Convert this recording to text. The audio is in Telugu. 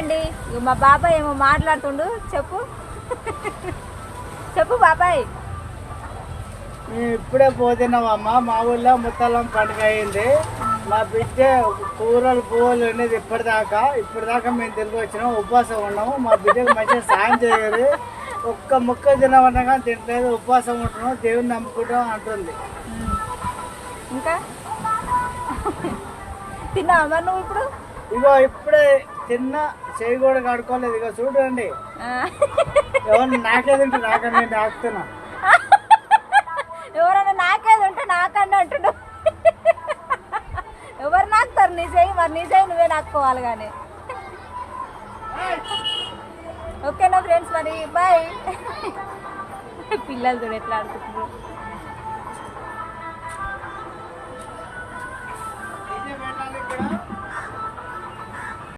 అండి. మా బాబాయ్ ఏమో మాట్లాడుతుండు. చెప్పు చెప్పు బాబాయ్. మేము ఇప్పుడే పోతున్నామమ్మా. మా ఊళ్ళో ముత్తాలం పండుగ అయింది. మా బిడ్డ కూరలు పువ్వులు ఉండేది ఇప్పటిదాకా మేము తిరిగి వచ్చినాం. ఉపవాసం ఉన్నాము. మా బిడ్డకు మంచిగా సాయం చేయరు. ఒక్క ముక్క తినమన్నా తింటలేదు. ఉపవాసం ఉంటున్నాం, దేవుని నమ్ముకుంటాం అంటుంది. ఇంకా తిన్నావా మరి నువ్వు ఇప్పుడు? ఇగో ఇప్పుడే తిన్నా, చేయి కూడా కడుకోలేదు. ఇక చూడండి, ఎవరు నాకే తింటే నాకన్నా నేను ఆకుతున్నా. ఎవరైనా నాకేది ఉంటే నాకన్నా అంటుడు. ఎవరు నాకుతారు? నీ చేయి మరి, నీ చేయి నువ్వే నాకుకోవాలి కానీ. ఓకేనా ఫ్రెండ్స్, మరి బాయ్. పిల్లలు చూడు ఎట్లా ఆడుకుంటున్నారు.